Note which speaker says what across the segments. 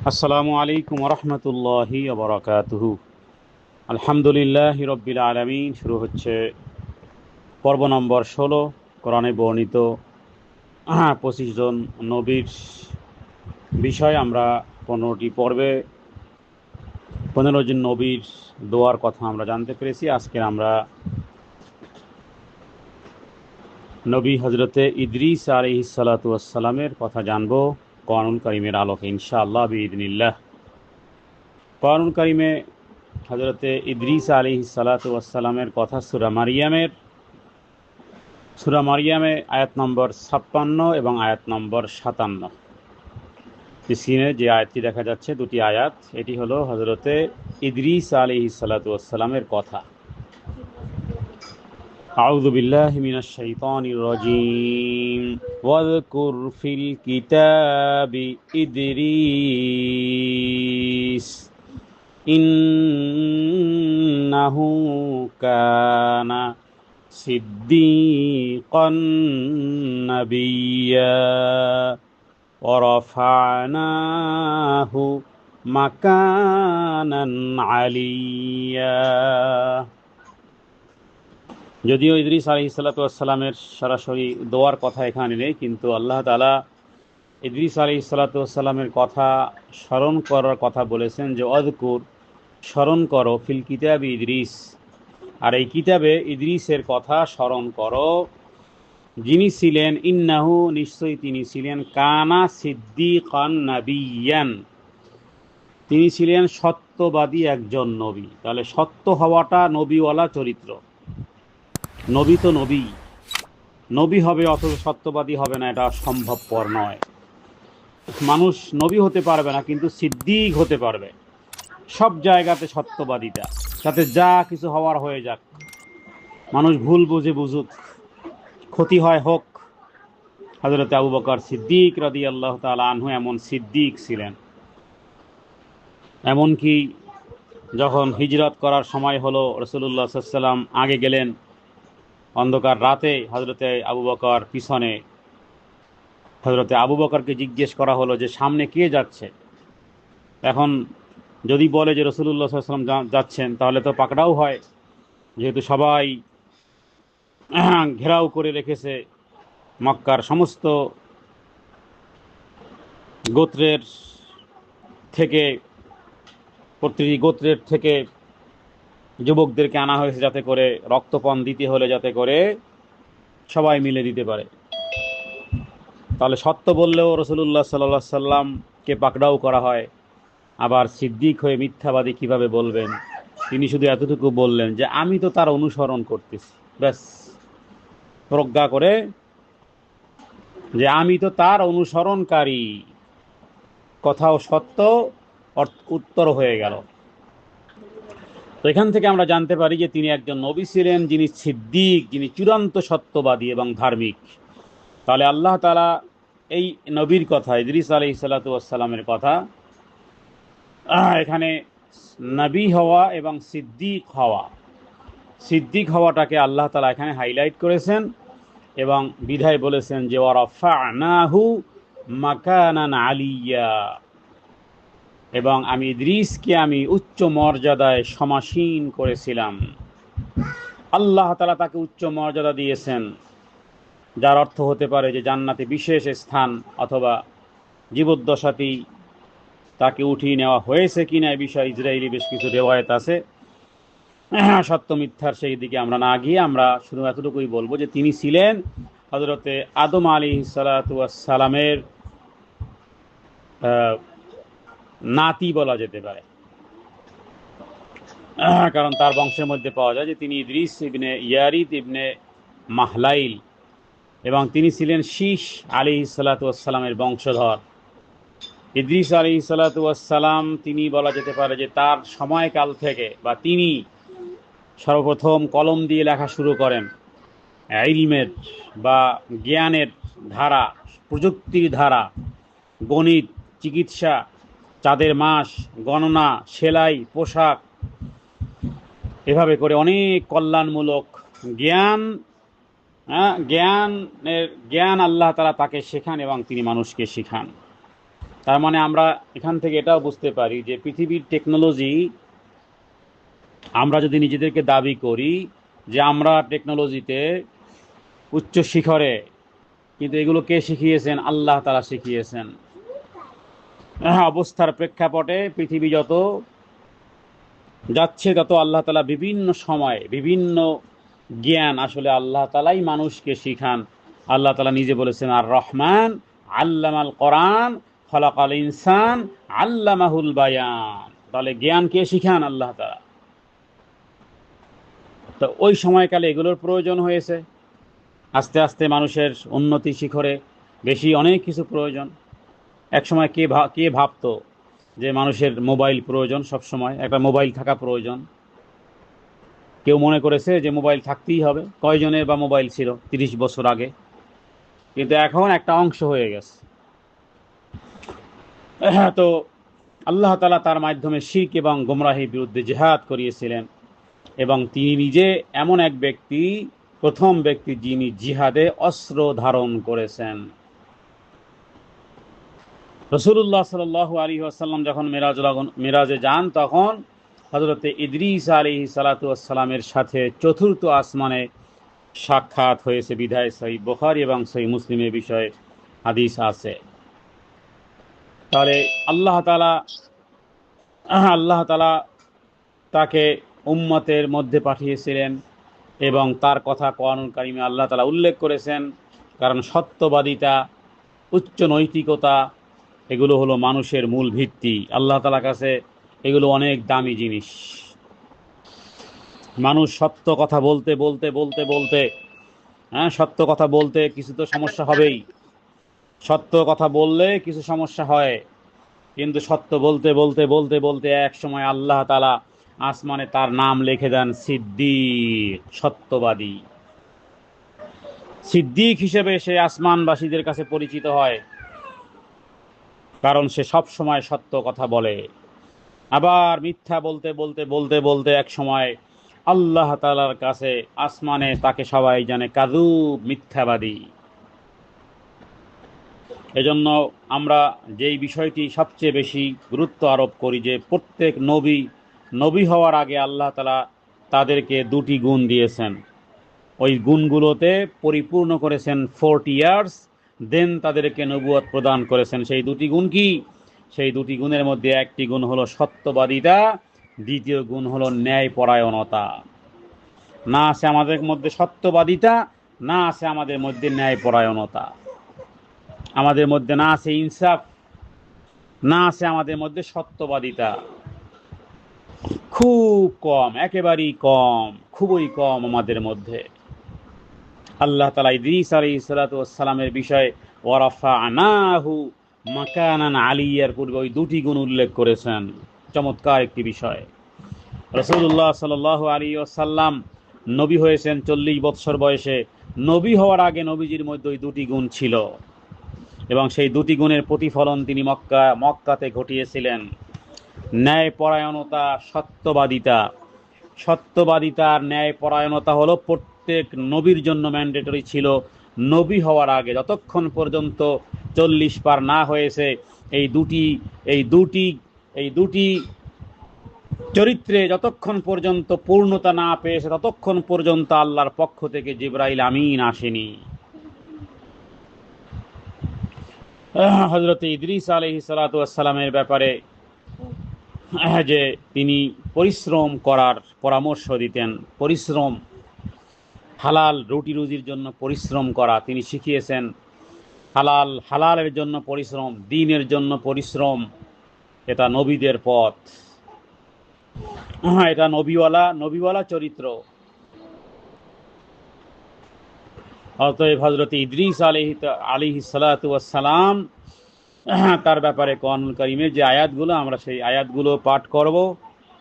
Speaker 1: আসসালামু আলাইকুম রহমতুল্লাহি বারাকাতুহু। আলহামদুলিল্লাহি রব্বিল আলামিন। শুরু হচ্ছে পর্ব নম্বর 16। কোরআনে বর্ণিত 25 জন নবীর বিষয়। আমরা 15টি পর্বে 15 জন নবীর দোয়ার কথা আমরা জানতে পেরেছি। আজকে আমরা নবী হজরতে ইদ্রিস আলাইহিস সালাতু ওয়াস সালামের কথা জানবো কোরআনুল কারীমের আলোকে ইনশাআল্লাহ বিইذনিল্লাহ। কোরআনুল কারীমে হজরতে ইদ্রিস আলাইহিস সালাতু ওয়াস সালামের কথা সূরা মারিয়ামে আয়াত নম্বর 56 এবং আয়াত নম্বর 57। স্ক্রিনে যে আয়াতটি দেখা যাচ্ছে, দুটি আয়াত, এটি হলো হজরতে ইদ্রিস আলাইহিস সালাতু ওয়াস সালামের কথা। আউযু বিল্লাহি মিনাশ শাইতানির রাজীম। ওয়াযকুর ফিল কিতাবি ইদ্রিস ইন্নাহু কানা সিদ্দীকান নাবিয়্যা ওয়ারাফা'নাহু মাকানান আলিয়্যা। যদিও ইদ্রিস আলাইহিস সালাতু ওয়াস সালামের সরাসরি দোয়ার কথা এখানে নেই, কিন্তু আল্লাহ তাআলা ইদ্রিস আলাইহিস সালাতু ওয়াস সালামের কথা স্মরণ করার কথা বলেছেন যে অযকুর, স্মরণ করো, ফিল কিতাবি ইদ্রিস, আর এই কিতাবে ইদ্রিসের কথা স্মরণ করো, যিনি ছিলেন, ইন্নাহু, নিশ্চয়ই তিনি ছিলেন, কানা সিদ্দীকান নাবিয়্যান, তিনি ছিলেন সত্যবাদী একজন নবী। তাহলে সত্য হওয়াটা নবীওয়ালা চরিত্র। নবী তো নবী, নবী হবে অথচ সত্যবাদী হবে না, এটা সম্ভবপর নয়। মানুষ নবী হতে পারবে না, কিন্তু সিদ্দিক হতে পারবে। সব জায়গাতে সত্যবাদিতা, তাতে যা কিছু হওয়ার হয়ে যাক, মানুষ ভুল বুঝে বুঝুক, ক্ষতি হয় হোক। হযরত আবু বকর সিদ্দিক রাদিয়াল্লাহু তাআলা আনহু এমন সিদ্দিক ছিলেন। এমনকি যখন হিজরত করার সময় হলো, রাসূলুল্লাহ সাল্লাল্লাহু আলাইহি ওয়াসাল্লাম আগে গেলেন, অন্ধকার রাতে হযরতে আবু বকর পিছনে। হযরতে আবু বকরকে জিজ্ঞেস করা হলো যে সামনে কে যাচ্ছে। এখন যদি বলে যে রাসূলুল্লাহ সাল্লাল্লাহু আলাইহি ওয়াসাল্লাম যাচ্ছেন, তাহলে তো পাকড়াও হয়, যেহেতু সবাই ঘেরাও করে রেখেছে। মক্কার সমস্ত গোত্রের থেকে, প্রতিটি গোত্রের থেকে যুবকদেরকে আনা হয়েছে, যাতে করে রক্তপণ দিতে হলে যাতে করে সবাই মিলে দিতে পারে। তাহলে সত্য বললেও রাসূলুল্লাহ সাল্লাল্লাহু আলাইহি সাল্লামকে পাকড়াও করা হয়, আবার সিদ্দিক হয়ে মিথ্যাবাদী কিভাবে বলবেন? তিনি শুধু এতটুকু বললেন যে আমি তো তার অনুসরণ করতেছি, ব্যাস, প্রজ্ঞা করে যে আমি তো তার অনুসরণকারী। কথাও সত্য, উত্তর হয়ে গেল। তো এখান থেকে আমরা জানতে পারি যে তিনি একজন নবী ছিলেন, যিনি সিদ্দিক, যিনি চূড়ান্ত সত্যবাদী এবং ধার্মিক। তাহলে আল্লাহ তাআলা এই নবীর কথা, ইদ্রিস আলাইহিস সালাতু ওয়াস সালামের কথা, এখানে নবী হওয়া এবং সিদ্দিক হওয়াটাকে আল্লাহ তাআলা এখানে হাইলাইট করেছেন, এবং বিধায় বলেছেন যে ওয়ারাফা'নাহু মাকানান আলিয়্যা, এবং আমি ইদ্রিসকে আমি উচ্চ মর্যাদায় সমাসীন করেছিলাম। আল্লাহ তাআলা তাকে উচ্চ মর্যাদা দিয়েছেন, যার অর্থ হতে পারে যে জান্নাতে বিশেষ স্থান, অথবা জীবদ্দশাতেই তাকে উঠিয়ে নেওয়া হয়েছে কিনা এই বিষয়ে ইসরায়েলি বেশ কিছু রেওয়ায়েত আছে। সত্য মিথ্যার সেই দিকে আমরা না গিয়ে আমরা শুধু এতটুকুই বলবো যে তিনি ছিলেন হযরতে আদম আলাইহিস সালাতু ওয়াস সালামের নাতি বলা যেতে পারে। কারণ তার বংশের মধ্যে পাওয়া যায় যে তিনি ইদ্রিস ইবনে ইয়ারিদ ইবনে মাহলাইল, এবং তিনি ছিলেন শীশ আলাইহিস সালাতু ওয়াস সালামের বংশধর। ইদ্রিস আলাইহিস সালাতু ওয়াস সালাম, তিনি বলা যেতে পারে যে তার সময়কাল থেকে, বা তিনি সর্বপ্রথম কলম দিয়ে লেখা শুরু করেন, ইলমের বা জ্ঞানের ধারা, প্রযুক্তির ধারা, গণিত, চিকিৎসা, চাঁদের মাস, গণনা, সেলাই, পোশাক, এভাবে করে অনেক কল্যাণমূলক জ্ঞান, জ্ঞান আল্লাহ তাআলা তাকে শেখান এবং তিনি মানুষকে শেখান। তার মানে আমরা এখান থেকে এটাও বুঝতে পারি যে পৃথিবীর টেকনোলজি, আমরা যদি নিজেদেরকে দাবি করি যে আমরা টেকনোলজিতে উচ্চ শিখরে, কিন্তু এগুলো কে শিখিয়েছেন? আল্লাহ তাআলা শিখিয়েছেন। অবস্থার প্রেক্ষাপটে পৃথিবী যত যাচ্ছে তত আল্লাহ তাআলা বিভিন্ন সময়ে বিভিন্ন জ্ঞান আসলে আল্লাহ তাআলাই মানুষকে শিখান। আল্লাহ তাআলা নিজে বলেছেন, আর রহমান আল্লামাল কোরআন খলাকাল ইনসান আল্লামাহুল বায়ান। তাহলে জ্ঞান কে শিখান? আল্লাহ তাআলা। তো ওই সময়কালে এগুলোর প্রয়োজন হয়েছে। আস্তে আস্তে মানুষের উন্নতি শিখরে বেশি অনেক কিছু প্রয়োজন। এক সময় কে ভাবতো যে মানুষের মোবাইল প্রয়োজন, সব সময় একটা মোবাইল থাকা প্রয়োজন? কেউ মনে করেছে যে মোবাইল থাকতেই হবে? কয়জনের বা মোবাইল ছিল 30 বছর আগে? কিন্তু এখন একটা অংশ হয়ে গেছে। তো আল্লাহ তাআলা তার মাধ্যমে শিরক এবং গোমরাহির বিরুদ্ধে জিহাদ করিয়েছিলেন, এবং তিনি নিজে এমন এক ব্যক্তি, প্রথম ব্যক্তি যিনি জিহাদে অস্ত্র ধারণ করেছেন। রাসূলুল্লাহ সাল্লাল্লাহু আলাইহি ওয়াসাল্লাম যখন মেরাজে যান, তখন হযরত ইদ্রিস আলাইহিস সালাতু ওয়াস সালামের সাথে চতুর্থ আসমানে সাক্ষাৎ হয়েছে বিধায় সহিহ বুখারী এবং সহিহ মুসলিমের বিষয়ে হাদিস আছে। তাহলে আল্লাহ তাআলা আল্লাহ তাআলা তাকে উম্মতের মধ্যে পাঠিয়েছিলেন, এবং তার কথা কোরআনুল কারীমে আল্লাহ তাআলা উল্লেখ করেছেন। কারণ সত্যবাদিতা, উচ্চ নৈতিকতা, এগুলো হলো মানুষের মূল ভিত্তি। আল্লাহ তাআলার কাছে এগুলো অনেক দামি জিনিস। মানুষ সত্য কথা বলতে বলতে বলতে বলতে সত্য কথা বলতে কিছু তো সমস্যা হবেই। সত্য কথা বললে কিছু সমস্যা হয়, কিন্তু সত্য বলতে বলতে বলতে বলতে এক সময় আল্লাহ তাআলা আসমানে তার নাম লিখে দেন সিদ্দিক, সত্যবাদী। সিদ্দিক হিসেবে সে আসমানবাসীদের কাছে পরিচিত হয়, কারণ সে সব সময় সত্য কথা বলে। আবার মিথ্যা বলতে বলতে বলতে বলতে এক সময় আল্লাহ তাআলার কাছে আসমানে তাকে সবাই জানে কাযুব, মিথ্যাবাদী। এজন্য আমরা যেই বিষয়টি সবচেয়ে বেশি গুরুত্ব আরোপ করি, যে প্রত্যেক নবী হওয়ার আগে আল্লাহ তাআলা তাদেরকে দুটি গুণ দিয়েছেন। ওই গুণগুলোতে পরিপূর্ণ করেছেন 40 ইয়ার্স, দেন তাদেরকে নবুয়ত প্রদান করেছেন। সেই দুটি গুণ কি? সেই দুটি গুণের মধ্যে একটি গুণ হলো সত্যবাদিতা, দ্বিতীয় গুণ হলো ন্যায়পরায়ণতা। না আছে আমাদের মধ্যে সত্যবাদিতা, না আছে আমাদের মধ্যে ন্যায়পরায়ণতা, আমাদের মধ্যে না আছে ইনসাফ, না আছে আমাদের মধ্যে সত্যবাদিতা। খুব কম, একেবারেই কম, খুবই কম আমাদের মধ্যে। আল্লাহ তাআলা ইদ্রিস আলাইহিস সালাতু ওয়াস সালামের বিষয়ে ওয়ারাফা'নাহু মাকানান আলিয়ার পূর্বে ওই দুটি গুণ উল্লেখ করেছেন। চমৎকার একটি বিষয়। রাসূলুল্লাহ সাল্লাল্লাহু আলাইহি ওয়াসাল্লাম নবী হয়েছেন 40 বৎসর বয়সে। নবী হওয়ার আগে নবীজির মধ্যে ওই দুটি গুণ ছিল, এবং সেই দুটি গুণের প্রতিফলন তিনি মক্কাতে ঘটিয়েছিলেন। ন্যায়পরায়ণতা, সত্যবাদিতা। সত্যবাদিতা আর ন্যায়পরায়ণতা হলো প্রত্যেক নবীর জন্য ম্যান্ডেটরি ছিল। নবী হওয়ার আগে যতক্ষণ পর্যন্ত 40 পার না হয়েছে, এই দুটি চরিত্রে যতক্ষণ পর্যন্ত পূর্ণতা না পেয়েছে, ততক্ষণ পর্যন্ত আল্লাহর পক্ষ থেকে জিবরাইল আমিন আসেনি। হযরত ইদ্রিস আলাইহিস সালাতু ওয়াস সালামের ব্যাপারে যে তিনি পরিশ্রম করার পরামর্শ দিতেন, পরিশ্রম, হালাল রুটি রুজির জন্য পরিশ্রম করা তিনি শিখিয়েছেন। হালালের জন্য পরিশ্রম, দ্বীনের জন্য পরিশ্রম, এটা নবীদের পথ। এটা নবীওয়ালা চরিত্র। অতএব হযরত ইদ্রিস আলাইহিস সালাতু ওয়াস সালাম, তার ব্যাপারে কোরআনুল কারীমের যে আয়াতগুলো, আমরা সেই আয়াতগুলো পাঠ করব,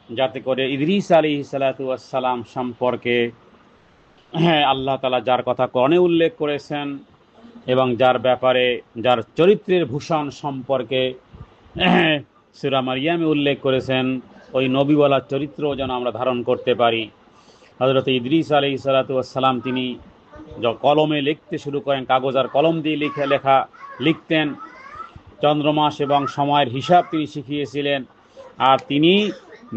Speaker 1: যাতে করে ইদ্রিস আলাইহিস সালাতু ওয়াস সালাম সম্পর্কে আল্লাহ তাআলা যার কথা কোরআনে উল্লেখ করেছেন, এবং যার চরিত্রের ভূষণ সম্পর্কে সূরা মারইয়ামে উল্লেখ করেছেন, ওই নবীওয়ালা চরিত্র যেন আমরা ধারণ করতে পারি। হযরত ইদ্রিস আলাইহিস সালাতু ওয়াস সালাম তিনি কলমে লিখতে শুরু করেন, কাগজ আর কলম দিয়ে লিখতেন। চন্দ্রমাস এবং সময়ের হিসাব তিনি শিখিয়েছিলেন। আর তিনি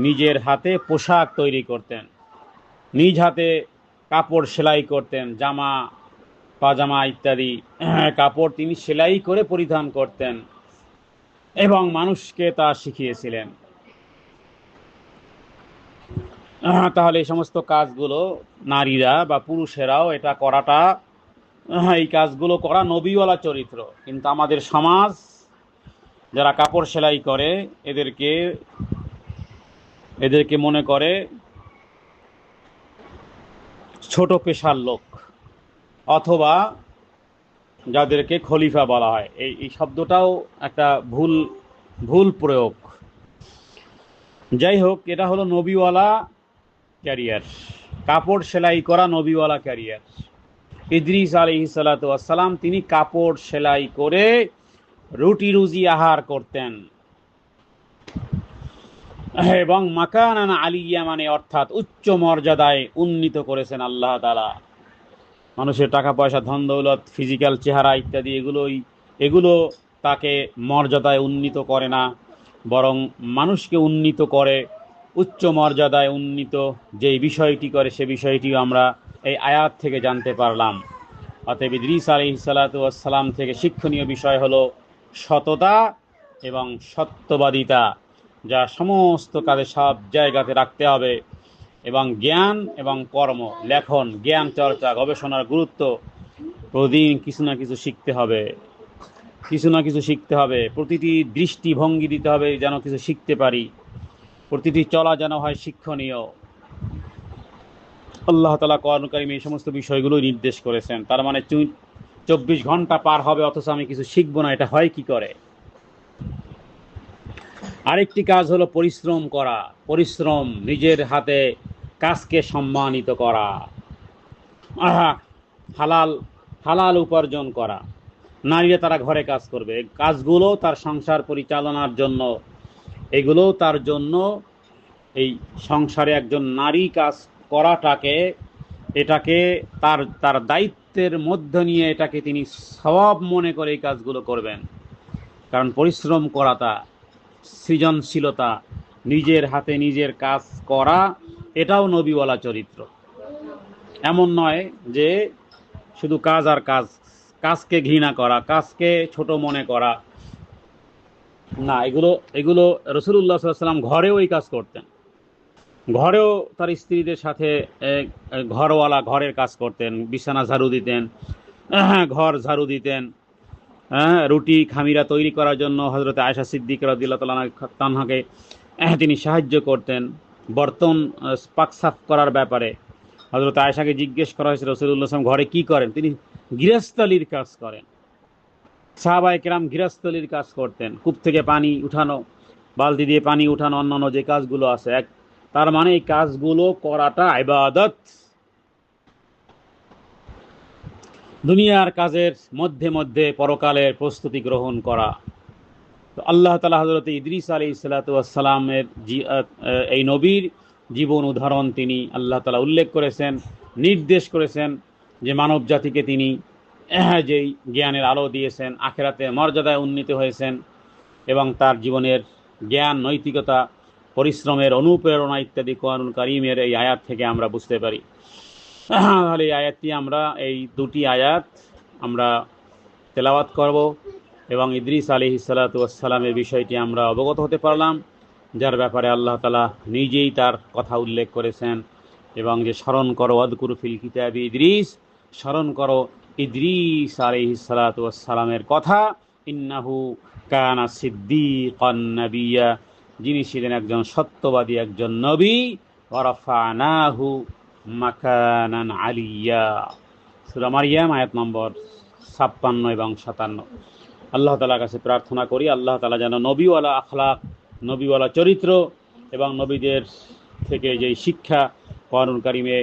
Speaker 1: নিজের হাতে পোশাক তৈরি করতেন, নিজ হাতে কাপড় সেলাই করতেন, জামা পাজামা ইত্যাদি কাপড় তিনি সেলাই করে পরিধান করতেন এবং মানুষকে তা শিখিয়েছিলেন। তাহলে এই সমস্ত কাজগুলো নারীরা বা পুরুষেরাও এটা করাটা, এই কাজগুলো করা নবীওয়ালা চরিত্র। কিন্তু আমাদের সমাজ যারা কাপড় সেলাই করে এদেরকে মনে করে ছোট পেশার লোক, অথবা যাদেরকে খলিফা বলা হয়। এই শব্দটাও একটা ভুল প্রয়োগ। যাই হোক, এটা হলো নবীওয়ালা ক্যারিয়ার, কাপড় সেলাই করা নবীওয়ালা ক্যারিয়ার। ইদ্রিস আলাইহিস সালাতু ওয়াস সালাম তিনি কাপড় সেলাই করে রুটি রুজি আহার করতেন এবং মাকানান আলিয়া মানে অর্থাৎ উচ্চ মর্যাদায় উন্নীত করেছেন আল্লাহ তাআলা। মানুষের টাকা পয়সা, ধন দৌলত, ফিজিক্যাল চেহারা ইত্যাদি এগুলো তাকে মর্যাদায় উন্নীত করে না, বরং মানুষকে উন্নীত করে, উচ্চ মর্যাদায় উন্নীত যেই বিষয়টি করে সে বিষয়টিও আমরা এই আয়াত থেকে জানতে পারলাম। অতএব ইদ্রিস আলাইহিস সালাতু ওয়াস সালাম থেকে শিক্ষণীয় বিষয় হলো সততা এবং সত্যবাদিতা, যা সমস্ত কাজে সব জায়গাতে রাখতে হবে, এবং জ্ঞান এবং কর্ম, লেখন, জ্ঞান চর্চা, গবেষণার গুরুত্ব। প্রতিদিন কিছু না কিছু শিখতে হবে, প্রতিটি দৃষ্টিভঙ্গি দিতে হবে যেন কিছু শিখতে পারি, প্রতিটি চলা যেন হয় শিক্ষণীয়। আল্লাহ তাআলা কোরআন কারীমে এই সমস্ত বিষয়গুলো নির্দেশ করেছেন। তার মানে 24 ঘন্টা পার হবে অথচ আমি কিছু শিখবো না, এটা হয় কি করে? আরেকটি কাজ হলো পরিশ্রম করা। পরিশ্রম, নিজের হাতে কাজকে সম্মানিত করা, হালাল উপার্জন করা। নারীরা তারা ঘরে কাজ করবে, কাজগুলো তার সংসার পরিচালনার জন্য, এগুলো তার জন্য। এই সংসারে একজন নারী কাজ করাটাকে, এটাকে তার দায়িত্বের মধ্যে নিয়ে এটাকে তিনি সওয়াব মনে করে এই কাজগুলো করবেন। কারণ পরিশ্রম করাটা, সৃজনশীলতা, নিজের হাতে নিজের কাজ করা, এটাও নবীওয়ালা চরিত্র। এমন নয় যে শুধু কাজ আর কাজ, কাজকে ঘৃণা করা, কাজকে ছোট মনে করা না। এগুলো রাসূলুল্লাহ সাল্লাল্লাহু আলাইহি ওয়াসাল্লাম ঘরেও এই কাজ করতেন। ঘরেও তার স্ত্রীদের সাথে ঘরের কাজ করতেন, বিছানা ঝাড়ু দিতেন, ঘর ঝাড়ু দিতেন, রুটি খামিরা তৈরি করার জন্য হযরত আয়েশা সিদ্দিকা রাদিয়াল্লাহু তাআলা তানহাকে তিনি সাহায্য করতেন। বর্তন পাক সাফ করার ব্যাপারে হযরত আয়েশাকে জিজ্ঞেস করা হয়েছিল রাসূলুল্লাহ সাল্লাল্লাহু আলাইহি ওয়াসাল্লাম ঘরে কি করেন? তিনি গৃহস্থলীর কাজ করেন। সাহাবায়ে কেরাম গৃহস্থলীর কাজ করতেন, কূপ থেকে পানি উঠানো, বালতি দিয়ে পানি উঠানো, অন্যান্য যে কাজগুলো আছে। তার মানে এই কাজগুলো করাটা ইবাদত। দুনিয়ার কাজের মধ্যে মধ্যে পরকালের প্রস্তুতি গ্রহণ করা। তো আল্লাহ তাআলা হযরত ইদ্রিস আলাইহিস সালাতু ওয়াস সালামের এই নবীর জীবন উদাহরণ তিনি আল্লাহ তাআলা উল্লেখ করেছেন, নির্দেশ করেছেন যে মানব জাতিকে তিনি যেই জ্ঞানের আলো দিয়েছেন, আখিরাতে মর্যাদায় উন্নীত হয়েছেন, এবং তার জীবনের জ্ঞান, নৈতিকতা, পরিশ্রমের অনুপ্রেরণা ইত্যাদি কোরআনুল কারীমের এই আয়াত থেকে আমরা বুঝতে পারি। তাহলে এই আয়াতটি এই দুটি আয়াত আমরা তেলাওয়াত করব এবং ইদ্রিস আলাইহিস সালাতু ওয়াস সালামের বিষয়টি আমরা অবগত হতে পারলাম, যার ব্যাপারে আল্লাহ তাআলা নিজেই তার কথা উল্লেখ করেছেন, এবং যে স্মরণ করো ওয়াযকুর ফিল কিতাবি ইদ্রিস, স্মরণ করো ইদ্রিস আলাইহিস সালাতু ওয়াস সালামের কথা, ইন্নাহু কানা সিদ্দীকান নাবিয়্যা, যিনি ছিলেন একজন সত্যবাদী, একজন নবী। ওয়া রাফা'নাহু মাকানান আলিয়্যা। সূরা মারইয়াম আয়াত নম্বর 56 এবং 57। আল্লাহ তাআলার কাছে প্রার্থনা করি আল্লাহ তাআলা যেন নবীওয়ালা আখলাক, নবীওয়ালা চরিত্র এবং নবীদের থেকে যেই শিক্ষা কোরআনুল কারীমে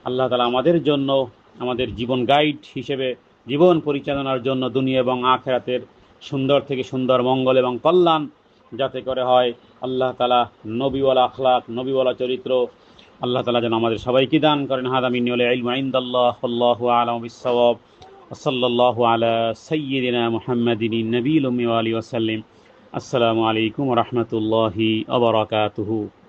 Speaker 1: আল্লাহ তাআলা আমাদের জন্য, আমাদের জীবন গাইড হিসেবে, জীবন পরিচালনার জন্য দুনিয়া এবং আখিরাতের সুন্দর থেকে সুন্দর মঙ্গল এবং কল্যাণ যাতে করে হয়, আল্লাহ তাআলা নবীওয়ালা আখলাক, নবীওয়ালা চরিত্র আল্লাহ তাআলা যেন আমাদের সবাইকে দান করেন। হাদা মিন্নি ওয়াল ইলমু ইনদাল্লাহ, আল্লাহু আ'লামু বিস-সাওয়াব। সাল্লাল্লাহু আলা সাইয়্যিদিনা মুহাম্মাদিন নবিয়্যিল উম্মি ওয়া আলিহি ওয়া সাল্লাম। আসসালামু আলাইকুম ওয়া রাহমাতুল্লাহি ওয়া বারাকাতুহু।